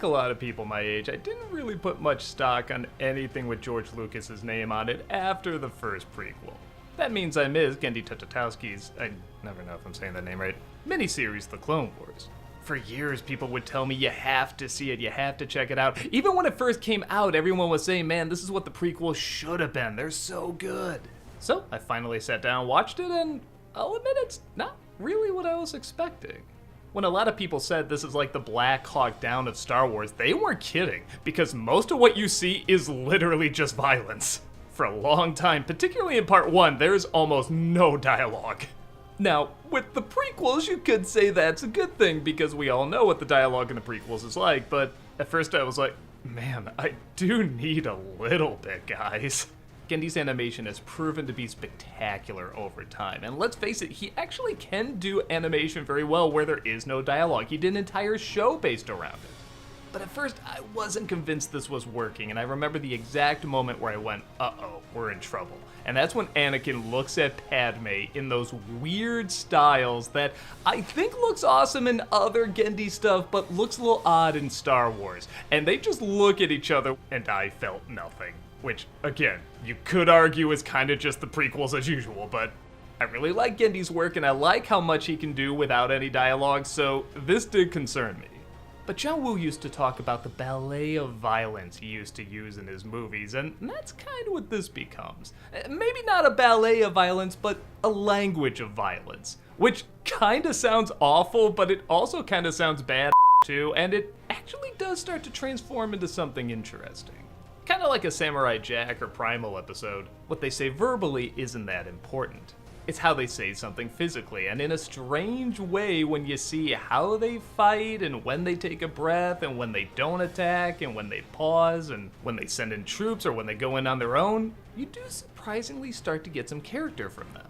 Like a lot of people my age, I didn't really put much stock on anything with George Lucas's name on it after the first prequel. That means I missed Genndy Tartakovsky's, I never know if I'm saying that name right, miniseries The Clone Wars. For years, people would tell me, you have to see it, you have to check it out. Even when it first came out, everyone was saying, man, this is what the prequel should have been. They're so good. So I finally sat down, watched it, and I'll admit it's not really what I was expecting. When a lot of people said this is like the Black Hawk Down of Star Wars, they weren't kidding, because most of what you see is literally just violence. For a long time, particularly in part 1, there's almost no dialogue. Now, with the prequels, you could say that's a good thing, because we all know what the dialogue in the prequels is like, but at first I was like, man, I do need a little bit, guys. Genndy's animation has proven to be spectacular over time, and let's face it, he actually can do animation very well where there is no dialogue. He did an entire show based around it. But at first, I wasn't convinced this was working, and I remember the exact moment where I went, uh-oh, we're in trouble. And that's when Anakin looks at Padme in those weird styles that I think looks awesome in other Genndy stuff, but looks a little odd in Star Wars. And they just look at each other, and I felt nothing. Which, again, you could argue is kind of just the prequels as usual, but I really like Genndy's work, and I like how much he can do without any dialogue, so this did concern me. But John Woo used to talk about the ballet of violence he used to use in his movies, and that's kind of what this becomes. Maybe not a ballet of violence, but a language of violence. Which kind of sounds awful, but it also kind of sounds bad too, and it actually does start to transform into something interesting. Kind of like a Samurai Jack or Primal episode, what they say verbally isn't that important. It's how they say something physically, and in a strange way when you see how they fight, and when they take a breath, and when they don't attack, and when they pause, and when they send in troops, or when they go in on their own, you do surprisingly start to get some character from them.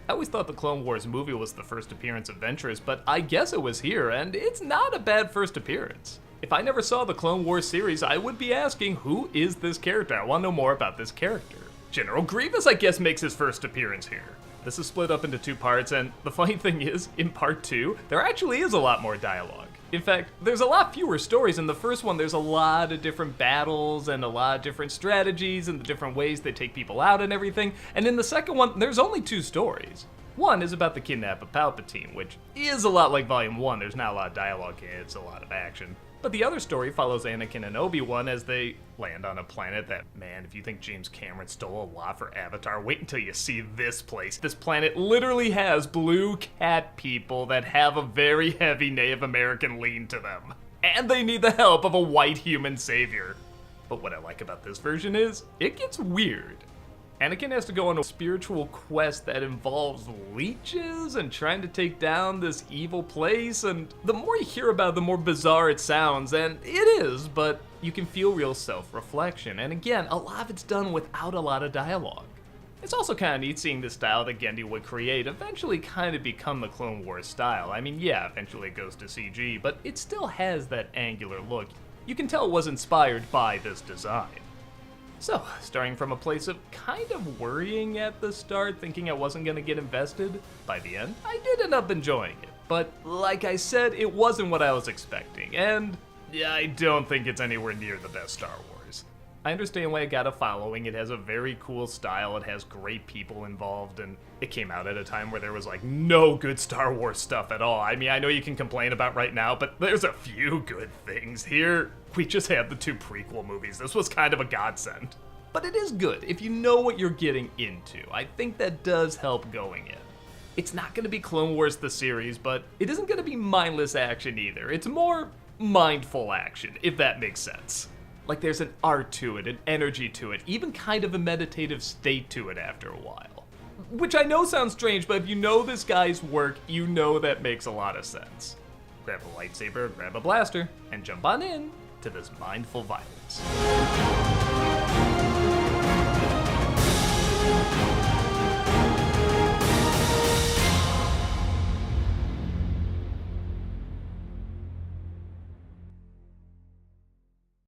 I always thought the Clone Wars movie was the first appearance of Ventress, but I guess it was here, and it's not a bad first appearance. If I never saw the Clone Wars series, I would be asking, who is this character? I want to know more about this character. General Grievous, I guess, makes his first appearance here. This is split up into 2 parts, and the funny thing is, in part 2, there actually is a lot more dialogue. In fact, there's a lot fewer stories. In the first one, there's a lot of different battles and a lot of different strategies and the different ways they take people out and everything. And in the second one, there's only 2 stories. One is about the kidnap of Palpatine, which is a lot like Volume 1. There's not a lot of dialogue in it, it's a lot of action. But the other story follows Anakin and Obi-Wan as they land on a planet that, man, if you think James Cameron stole a lot for Avatar, wait until you see this place. This planet literally has blue cat people that have a very heavy Native American lean to them. And they need the help of a white human savior. But what I like about this version is, it gets weird. Anakin has to go on a spiritual quest that involves leeches and trying to take down this evil place, and the more you hear about it, the more bizarre it sounds, and it is, but you can feel real self-reflection, and again, a lot of it's done without a lot of dialogue. It's also kind of neat seeing the style that Genndy would create eventually kind of become the Clone Wars style. I mean, yeah, eventually it goes to CG, but it still has that angular look. You can tell it was inspired by this design. So, starting from a place of kind of worrying at the start, thinking I wasn't going to get invested, by the end, I did end up enjoying it. But, like I said, it wasn't what I was expecting, and I don't think it's anywhere near the best Star Wars. I understand why it got a following, it has a very cool style, it has great people involved, and it came out at a time where there was like no good Star Wars stuff at all. I mean, I know you can complain about right now, but there's a few good things here. We just had the 2 prequel movies. This was kind of a godsend. But it is good if you know what you're getting into. I think that does help going in. It's not going to be Clone Wars the series, but it isn't going to be mindless action either. It's more mindful action, if that makes sense. Like there's an art to it, an energy to it, even kind of a meditative state to it after a while. Which I know sounds strange, but if you know this guy's work, you know that makes a lot of sense. Grab a lightsaber, grab a blaster, and jump on in to this mindful violence.